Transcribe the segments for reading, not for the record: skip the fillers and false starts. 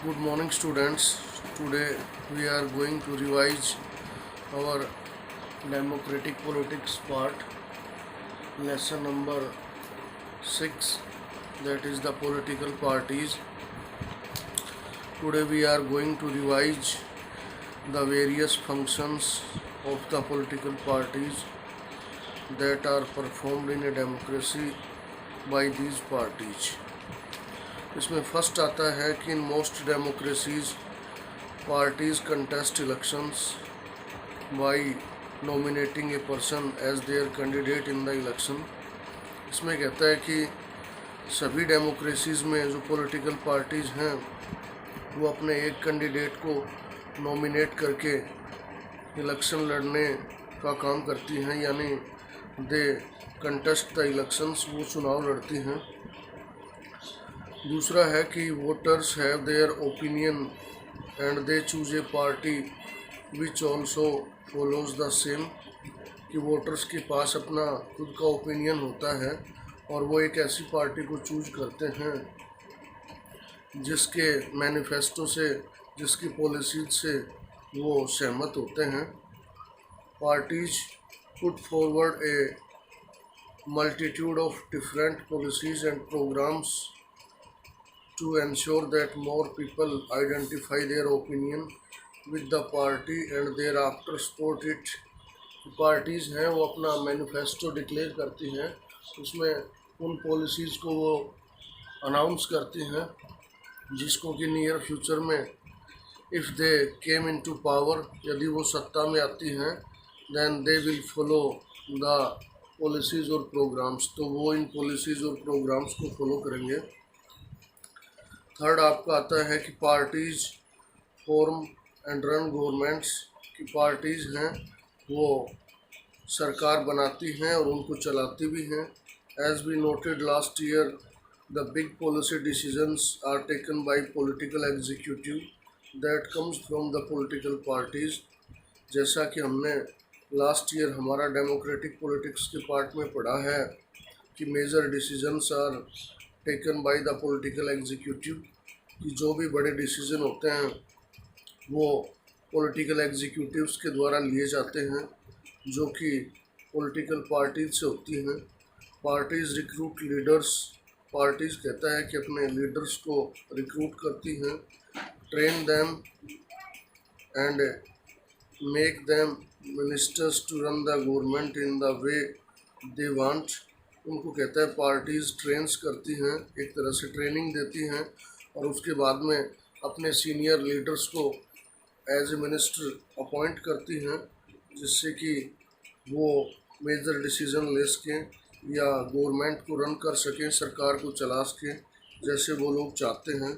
Good morning, students. Today we are going to revise our democratic politics part, lesson number 6, that is the political parties. Today we are going to revise the various functions of the political parties that are performed in a democracy by these parties. इसमें first आता है कि in most democracies parties contest elections by nominating a person as their candidate in the election। इसमें कहता है कि सभी democracies में जो पॉलिटिकल पार्टीज़ हैं वो अपने एक कैंडिडेट को नॉमिनेट करके इलेक्शन लड़ने का काम करती हैं, यानी दे कंटेस्ट द इलेक्शंस, वो चुनाव लड़ती हैं। दूसरा है कि voters have their opinion and they choose a party which also follows the same, कि वोटर्स के पास अपना खुद का ओपिनियन होता है और वो एक ऐसी पार्टी को चूज करते हैं जिसके मैनिफेस्टो से, जिसकी पॉलिसीज से वो सहमत होते हैं। Parties put forward a multitude of different policies and programmes to ensure that more people identify their opinion with the party and thereafter support it। Parties हैं वो अपना मैनिफेस्टो डिक्लेयर करती हैं, उसमें उन पॉलिसीज़ को वो अनाउंस करती हैं जिसको कि नियर फ्यूचर में if they came into power, यदि वो सत्ता में आती हैं, then they will follow the policies और प्रोग्राम्स, तो वो इन पॉलिसीज़ और प्रोग्राम्स को फॉलो करेंगे। थर्ड आपका आता है कि parties form and run governments, की पार्टीज़ हैं वो सरकार बनाती हैं और उनको चलाती भी हैं। As we noted last year, the big policy decisions are taken by political executive that comes from the political parties. जैसा कि हमने लास्ट ईयर हमारा डेमोक्रेटिक पॉलिटिक्स के पार्ट में पढ़ा है कि major decisions are taken by the political executive, कि जो भी बड़े डिसीजन होते हैं वो पॉलिटिकल एग्जीक्यूटिव्स के द्वारा लिए जाते हैं, जो कि पॉलिटिकल पार्टीज से होती हैं। पार्टीज़ रिक्रूट लीडर्स, पार्टीज़ कहता है कि अपने लीडर्स को रिक्रूट करती हैं। Train them and make them ministers to run the government in the way they want. उनको कहता है पार्टीज़ ट्रेंस करती हैं, एक तरह से ट्रेनिंग देती हैं और उसके बाद में अपने सीनियर लीडर्स को एज ए मिनिस्टर अपॉइंट करती हैं, जिससे कि वो मेजर डिसीजन ले सकें या गवर्नमेंट को रन कर सकें, सरकार को चला सकें जैसे वो लोग चाहते हैं।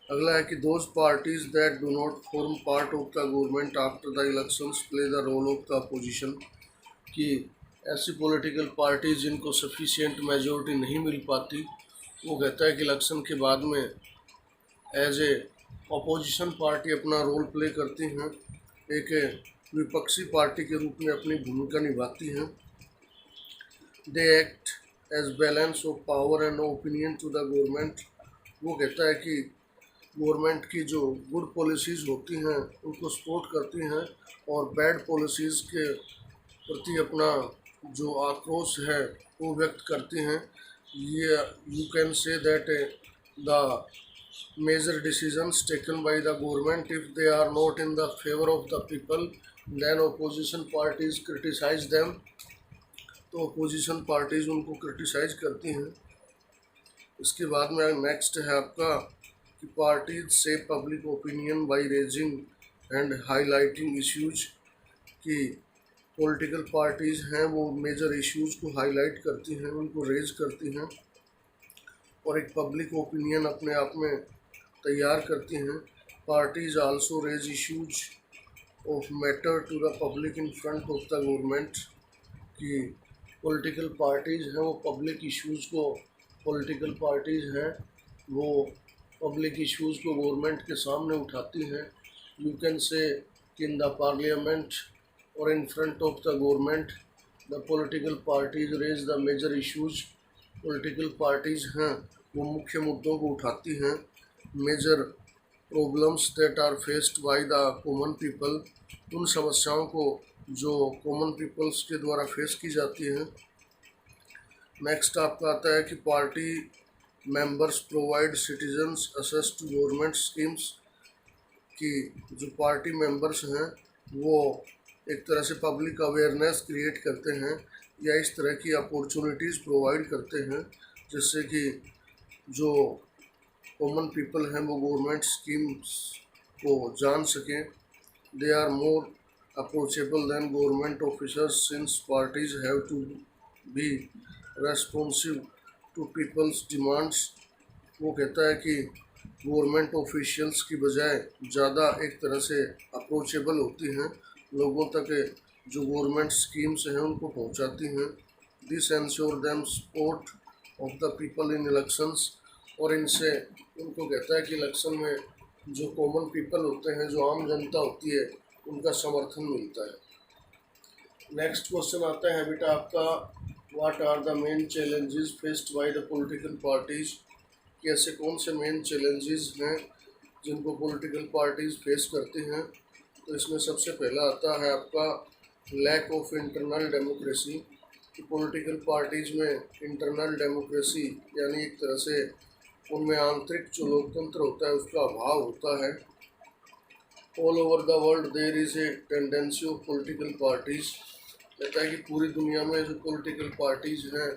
अगला है कि those parties that do not form part of the government after the elections play the role of the opposition, कि ऐसी पॉलिटिकल पार्टीज जिनको सफिशिएंट मेजॉरिटी नहीं मिल पाती, वो कहता है कि इलेक्शन के बाद में एज ए अपोजिशन पार्टी अपना रोल प्ले करती हैं, एक विपक्षी पार्टी के रूप में अपनी भूमिका निभाती हैं। They act as balance of power and opinion to the government. वो कहता है कि गवर्नमेंट की जो गुड पॉलिसीज़ होती हैं उनको सपोर्ट करती हैं और बैड पॉलिसीज़ के प्रति अपना जो आक्रोश है वो व्यक्त करती हैं। ये you can say that the major decisions taken by the government if they are not in the favour of the people then opposition parties criticise them, तो अपोजिशन पार्टीज उनको क्रिटिसाइज करती हैं। इसके बाद में नेक्स्ट है आपका कि पार्टीज से public opinion by raising and highlighting issues, कि पॉलिटिकल पार्टीज़ हैं वो मेजर इश्यूज़ को हाईलाइट करती हैं, उनको रेज करती हैं और एक पब्लिक ओपिनियन अपने आप में तैयार करती हैं। Parties also raise issues of matter to the public in front of the government, कि पॉलिटिकल पार्टीज़ हैं वो पब्लिक इश्यूज़ को, पॉलिटिकल पार्टीज़ हैं वो पब्लिक इश्यूज़ को गवर्नमेंट के सामने उठाती हैं। यू कैन से इन द पार्लियामेंट और in front of the government the political parties raise the major issues. Political parties हैं वो मुख्य मुद्दों को उठाती हैं major problems that are faced by the common people, उन समस्याओं को जो कॉमन पीपल्स के द्वारा फेस की जाती हैं। नेक्स्ट आपका आता है कि party members provide citizens access to government schemes, कि जो पार्टी मेंबर्स हैं वो एक तरह से पब्लिक अवेयरनेस क्रिएट करते हैं या इस तरह की अपॉर्चुनिटीज़ प्रोवाइड करते हैं जिससे कि जो कॉमन पीपल हैं वो गवर्नमेंट स्कीम्स को जान सकें। They are more approachable than government officers since parties have to be responsive to people's demands. वो कहता है कि गवर्नमेंट ऑफिशियल्स की बजाय ज़्यादा एक तरह से अप्रोचेबल होती हैं, लोगों तक जो गवर्नमेंट स्कीम्स हैं उनको पहुंचाती हैं। This ensure them support of the people in elections, और इनसे उनको कहता है कि इलेक्शन में जो कॉमन पीपल होते हैं, जो आम जनता होती है, उनका समर्थन मिलता है। नेक्स्ट क्वेश्चन आता है बेटा आपका, what are the main challenges faced by the political parties, कि ऐसे कौन से मेन चैलेंजेस हैं जिनको पॉलिटिकल पार्टीज फेस करती हैं। तो इसमें सबसे पहला आता है आपका लैक ऑफ इंटरनल डेमोक्रेसी, कि पॉलिटिकल पार्टीज में इंटरनल डेमोक्रेसी यानी एक तरह से उनमें आंतरिक जो लोकतंत्र होता है उसका अभाव होता है। All over the world there is a tendency of political parties, कहता है कि पूरी दुनिया में जो पॉलिटिकल पार्टीज हैं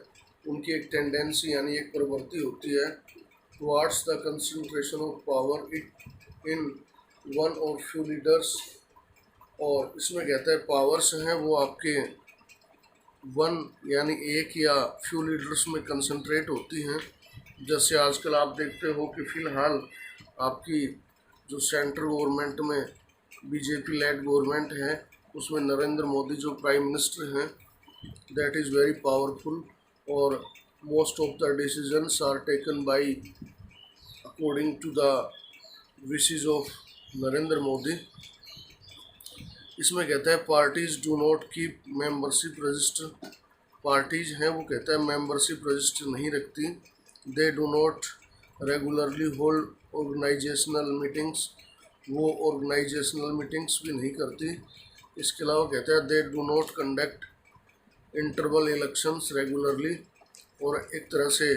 उनकी एक टेंडेंसी यानी एक प्रवृत्ति होती है towards the concentration of power it in one और फ्यू लीडर्स, और इसमें कहता है पावर्स हैं वो आपके वन यानी एक या फ्यू लीडर्स में कंसंट्रेट होती हैं। जैसे आजकल आप देखते हो कि फ़िलहाल आपकी जो सेंट्रल गवर्नमेंट में बीजेपी लेड गवर्नमेंट है उसमें नरेंद्र मोदी जो प्राइम मिनिस्टर हैं दैट इज़ वेरी पावरफुल, और most of the decisions are taken by according to the wishes of Narendra Modi. इसमें कहता है parties do not keep membership register, parties हैं वो कहता है मेंबरशिप रजिस्टर नहीं रखती। They do not regularly hold organisational meetings, वो ऑर्गेनाइजेशनल मीटिंग्स भी नहीं करती। इसके अलावा कहता है दे do not conduct interval elections regularly, और एक तरह से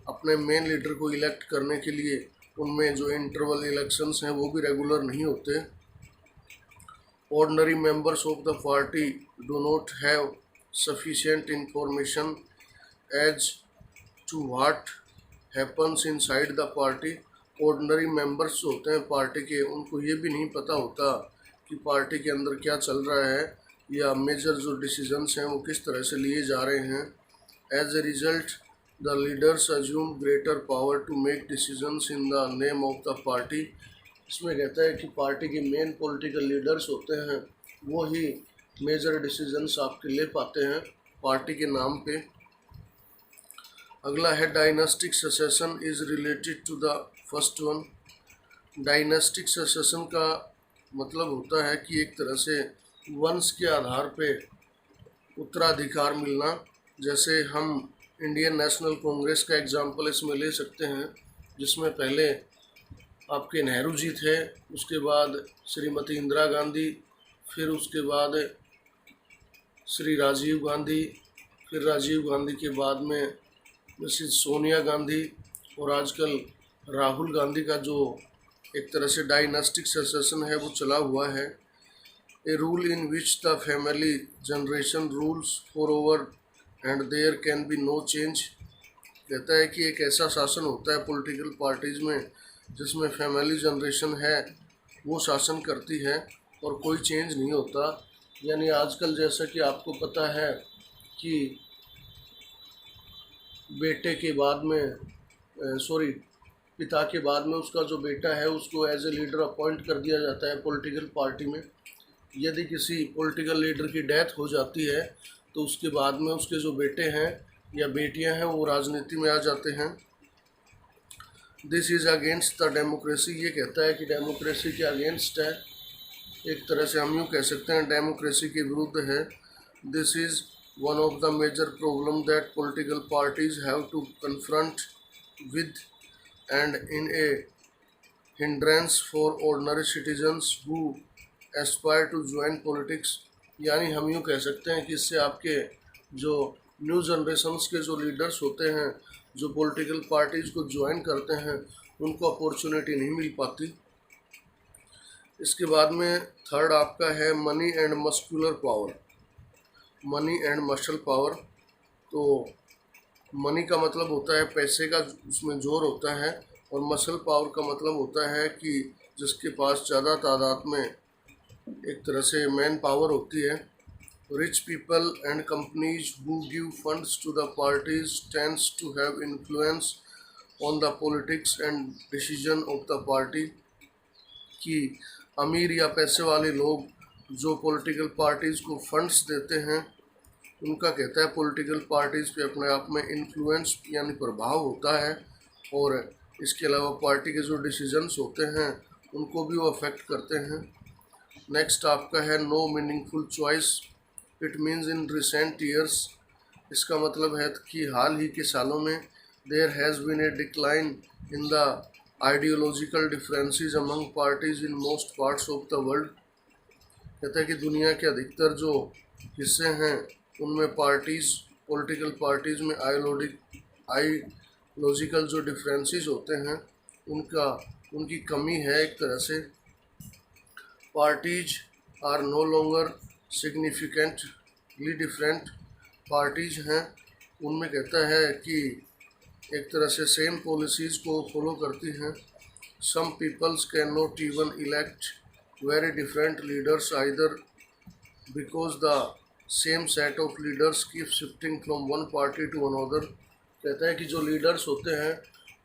अपने मेन लीडर को इलेक्ट करने के लिए उनमें जो इंटरवल इलेक्शंस हैं वो भी रेगुलर नहीं होते। Ordinary members of the party do not have sufficient information as to what happens inside the party। Ordinary members जो होते हैं पार्टी के उनको ये भी नहीं पता होता कि पार्टी के अंदर क्या चल रहा है या मेजर जो डिसीजंस हैं वो किस तरह से लिए जा रहे हैं। As a result the leaders assume greater power to make decisions in the name of the party. इसमें कहता है कि पार्टी के मेन पॉलिटिकल लीडर्स होते हैं वो ही मेजर डिसीजंस आपके ले पाते हैं पार्टी के नाम पे। अगला है dynastic succession is related to the first one. Dynastic succession का मतलब होता है कि एक तरह से वंश के आधार पे उत्तराधिकार मिलना। जैसे हम इंडियन नेशनल कांग्रेस का एग्जाम्पल इसमें ले सकते हैं, जिसमें पहले आपके नेहरू जी थे, उसके बाद श्रीमती इंदिरा गांधी, फिर उसके बाद श्री राजीव गांधी, फिर राजीव गांधी के बाद में मिसेस सोनिया गांधी, और आजकल राहुल गांधी का जो एक तरह से डायनास्टिक सक्सेशन है वो चला हुआ है। A rule in which the family generation rules for over and there can be no change. कहता है कि एक ऐसा शासन होता है पॉलिटिकल पार्टीज़ में जिसमें फैमिली जनरेशन है वो शासन करती है और कोई चेंज नहीं होता। यानी आजकल जैसा कि आपको पता है कि बेटे के बाद में पिता के बाद में उसका जो बेटा है उसको एज ए लीडर अपॉइंट कर दिया जाता है पॉलिटिकल पार्टी में। यदि किसी पॉलिटिकल लीडर की डेथ हो जाती है तो उसके बाद में उसके जो बेटे हैं या बेटियां हैं वो राजनीति में आ जाते हैं। This is against the democracy, ये कहता है कि डेमोक्रेसी के अगेंस्ट है, एक तरह से हम यूँ कह सकते हैं डेमोक्रेसी के विरुद्ध है। This is one of the major problem that political parties have to confront with, and in a hindrance for ordinary citizens who aspire to join politics। यानी हम यूँ कह सकते हैं कि इससे आपके जो न्यू जनरेशन्स के जो लीडर्स होते हैं, जो पॉलिटिकल पार्टीज़ को ज्वाइन करते हैं, उनको अपॉर्चुनिटी नहीं मिल पाती। इसके बाद में थर्ड आपका है money and muscular power. Money and muscle power, तो मनी का मतलब होता है पैसे का, उसमें जोर होता है, और मसल पावर का मतलब होता है कि जिसके पास ज़्यादा तादाद में एक तरह से मैन पावर होती है। Rich people and companies who give funds to the parties tends to have influence on the politics and decision of the party. कि अमीर या पैसे वाले लोग जो पॉलिटिकल पार्टीज़ को फंड्स देते हैं, उनका कहता है पॉलिटिकल पार्टीज़ पे अपने आप में इन्फ्लुएंस यानी प्रभाव होता है, और इसके अलावा पार्टी के जो डिसीजंस होते हैं उनको भी वो अफेक्ट करते हैं। नेक्स्ट आपका है no meaningful choice. It means in recent years, इसका मतलब है कि हाल ही के सालों में there has been a decline in the ideological differences among parties in most parts of the world. कहता है कि दुनिया के अधिकतर जो हिस्से हैं उनमें पार्टीज़, पॉलिटिकल पार्टीज़ में आइडियोलॉजिकल जो डिफरेंसेस होते हैं उनकी कमी है एक तरह से। Parties are no longer significantly different. Parties हैं उनमें कहता है कि एक तरह से सेम पॉलिसीज़ को फॉलो करती हैं। Some peoples can not even elect very different leaders either because the same set of leaders keep shifting from one party to another. कहता है कि जो लीडर्स होते हैं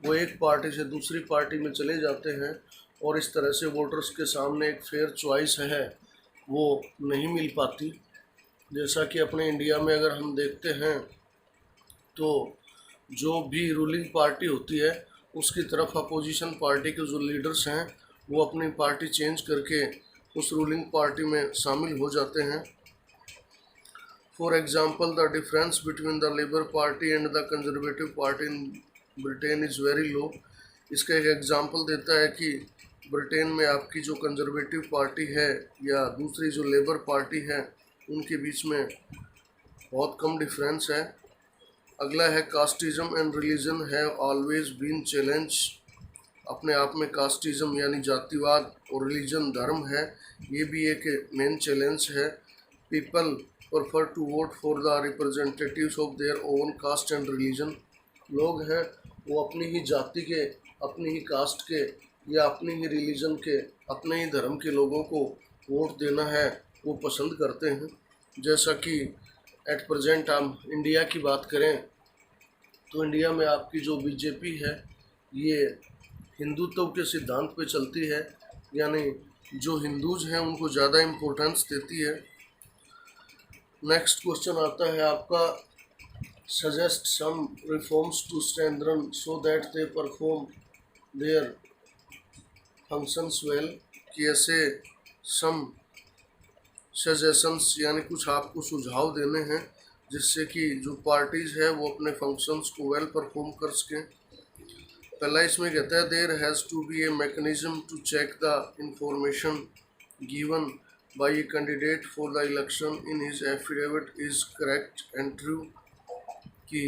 वो एक पार्टी से दूसरी पार्टी में चले जाते हैं, और इस तरह से वोटर्स के सामने एक फेयर चॉइस है वो नहीं मिल पाती। जैसा कि अपने इंडिया में अगर हम देखते हैं तो जो भी रूलिंग पार्टी होती है उसकी तरफ अपोजिशन पार्टी के जो लीडर्स हैं वो अपनी पार्टी चेंज करके उस रूलिंग पार्टी में शामिल हो जाते हैं। For example the difference between the labour party and the conservative party in Britain is very low. इसका एक एग्जांपल देता है कि ब्रिटेन में आपकी जो कंजर्वेटिव पार्टी है या दूसरी जो लेबर पार्टी है उनके बीच में बहुत कम डिफरेंस है। अगला है casteism and religion have always been challenge. अपने आप में कास्टिज़म यानी जातिवाद और रिलीजन धर्म है, ये भी एक मेन चैलेंज है। People prefer to vote for the representatives of their own caste and religion. लोग हैं वो अपनी ही जाति के, अपनी ही कास्ट के या अपनी ही रिलीजन के, अपने ही धर्म के लोगों को वोट देना है वो पसंद करते हैं। जैसा कि एट प्रेजेंट हम इंडिया की बात करें तो इंडिया में आपकी जो बीजेपी है ये हिंदुत्व के सिद्धांत पे चलती है, यानी जो हिंदूज हैं उनको ज़्यादा इम्पोर्टेंस देती है। नेक्स्ट क्वेश्चन आता है आपका suggest some reforms to strengthen so that they perform their functions well. कि ऐसे सम सजेशंस यानी कुछ आपको सुझाव देने हैं जिससे कि जो पार्टीज़ है वो अपने फंक्शंस को वेल परफॉर्म कर सकें। पहला इसमें कहता है there has to be a mechanism to check the information given by a candidate for the election in his affidavit is correct and true. कि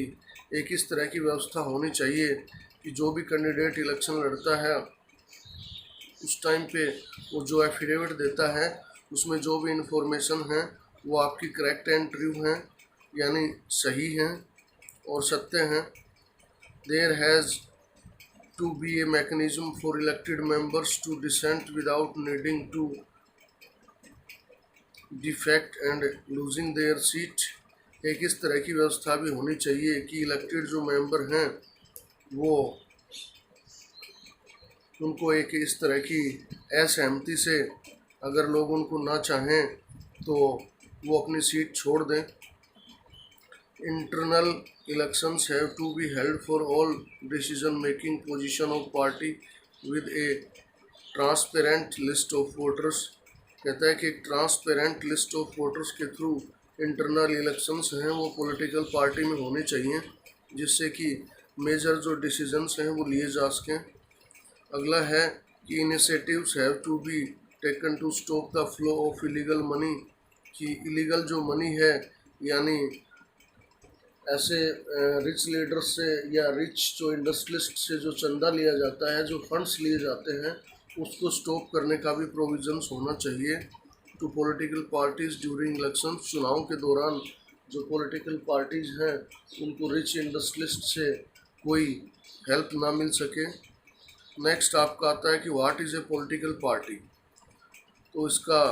एक इस तरह की व्यवस्था होनी चाहिए कि जो भी कैंडिडेट इलेक्शन लड़ता है उस टाइम पे वो जो एफिडेविट देता है उसमें जो भी इंफॉर्मेशन है वो आपकी करेक्ट एंड ट्रू हैं, यानी सही हैं और सत्य हैं। There has to be a mechanism for elected members to dissent without needing to defect and losing their seat. एक इस तरह की व्यवस्था भी होनी चाहिए कि इलेक्टेड जो मेंबर हैं वो उनको एक इस तरह की असहमति से अगर लोग उनको ना चाहें तो वो अपनी सीट छोड़ दें। Internal elections have to be held for all decision making position of party with a transparent list of voters. कहता है कि एक ट्रांसपेरेंट लिस्ट ऑफ वोटर्स के थ्रू इंटरनल इलेक्शंस हैं वो पॉलिटिकल पार्टी में होने चाहिए जिससे कि मेजर जो डिसीजंस हैं वो लिए जा सकें। अगला है कि initiatives have to be taken to stop the flow of illegal money, कि इलीगल जो मनी है यानी ऐसे रिच लीडर्स से या रिच जो इंडस्ट्रियलिस्ट से जो चंदा लिया जाता है, जो फंड्स लिए जाते हैं, उसको स्टॉप करने का भी प्रोविजंस होना चाहिए। To political parties during election, चुनाव के दौरान जो पॉलिटिकल पार्टीज हैं उनको रिच इंडस्ट्रियलिस्ट से कोई हेल्प ना मिल सके। नेक्स्ट आपका आता है कि what is a political party. तो इसका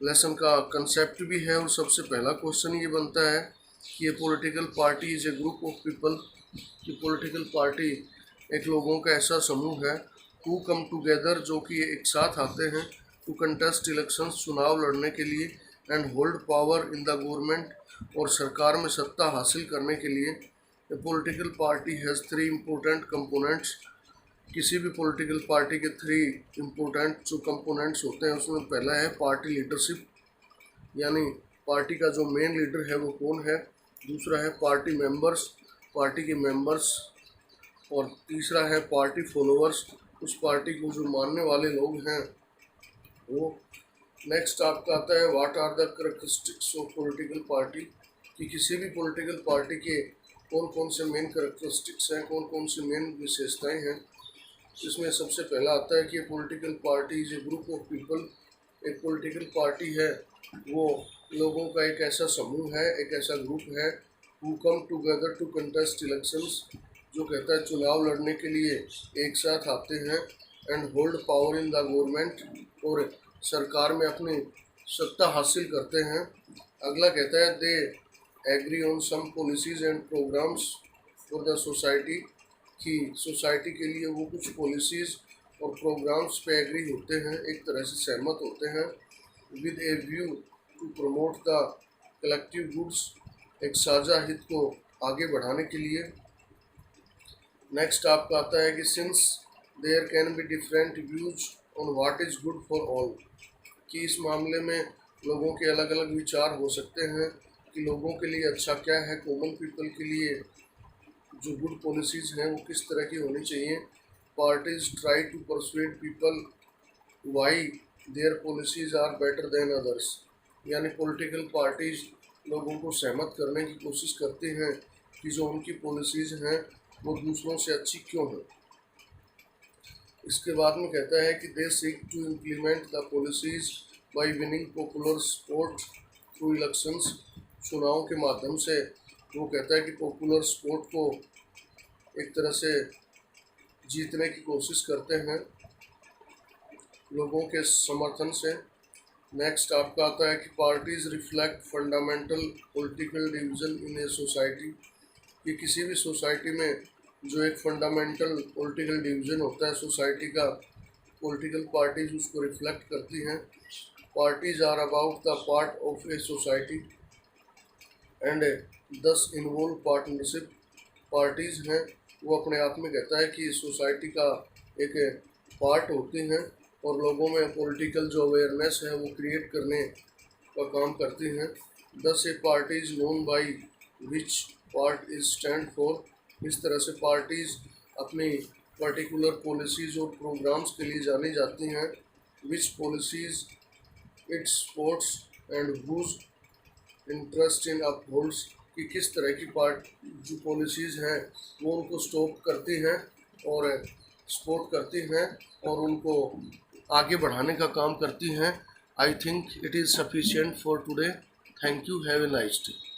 लेसन का कंसेप्ट भी है और सबसे पहला क्वेश्चन ये बनता है कि ये political party is a group of people, कि पॉलिटिकल पार्टी एक लोगों का ऐसा समूह है हु कम टुगेदर, जो कि एक साथ आते हैं, टू कंटेस्ट इलेक्शंस, चुनाव लड़ने के लिए, and hold power in the government, और सरकार में सत्ता हासिल करने के लिए। A political party has three important components, किसी भी पॉलिटिकल पार्टी के थ्री इम्पोर्टेंट जो कंपोनेंट्स होते हैं उसमें पहला है पार्टी लीडरशिप, यानी पार्टी का जो मेन लीडर है वो कौन है। दूसरा है पार्टी मेंबर्स, पार्टी के मेंबर्स, और तीसरा है पार्टी फॉलोअर्स, उस पार्टी को जो मानने वाले लोग हैं वो। नेक्स्ट आपका आता है what are the characteristics of political party, कि किसी भी पॉलिटिकल पार्टी के कौन कौन से मेन कैरेक्टरिस्टिक्स हैं, कौन कौन सी मेन विशेषताएं हैं। इसमें सबसे पहला आता है कि political party is a group of people, एक पॉलिटिकल पार्टी है वो लोगों का एक ऐसा समूह है, एक ऐसा ग्रुप है, who come together to contest elections, जो कहता है चुनाव लड़ने के लिए एक साथ आते हैं, and hold power in the government, और सरकार में अपनी सत्ता हासिल करते हैं। अगला कहता है they agree on some policies and programmes for the society, कि सोसाइटी के लिए वो कुछ पॉलिसीज़ और प्रोग्राम्स पे एग्री होते हैं, एक तरह से सहमत होते हैं, with a view to promote the collective goods, एक साझा हित को आगे बढ़ाने के लिए। नेक्स्ट आपका आता है कि since there can be different views on what is good for all, कि इस मामले में लोगों के अलग अलग विचार हो सकते हैं कि लोगों के लिए अच्छा क्या है, कॉमन पीपल के लिए जो गुड पॉलिसीज़ हैं वो किस तरह की होनी चाहिए। Parties try to persuade people why their policies are better than others, यानी पॉलिटिकल पार्टीज लोगों को सहमत करने की कोशिश करती हैं कि जो उनकी पॉलिसीज़ हैं वो दूसरों से अच्छी क्यों हैं। इसके बाद में कहता है कि they seek to implement the policies by winning popular support through elections, चुनाव के माध्यम से वो कहता है कि पॉपुलर सपोर्ट को एक तरह से जीतने की कोशिश करते हैं लोगों के समर्थन से। नेक्स्ट आपका आता है कि parties reflect fundamental political division in a society, कि किसी भी सोसाइटी में जो एक फंडामेंटल पॉलिटिकल डिवीज़न होता है सोसाइटी का, पॉलिटिकल पार्टीज उसको रिफ्लेक्ट करती हैं। Parties are about the part of a society and thus involve partnership, parties हैं वो अपने आप में कहता है कि सोसाइटी का एक पार्ट होती हैं और लोगों में पॉलिटिकल जो अवेयरनेस है वो क्रिएट करने का काम करती हैं। Thus a parties known by which part is stand for, इस तरह से पार्टीज अपनी पर्टिकुलर पॉलिसीज़ और प्रोग्राम्स के लिए जानी जाती हैं। Which policies its supports and whose interest in upholds, कि किस तरह की जो पॉलिसीज़ हैं वो उनको स्टॉप करती हैं और सपोर्ट करती हैं और उनको आगे बढ़ाने का काम करती हैं। I think it is sufficient for today. Thank you, have a nice day.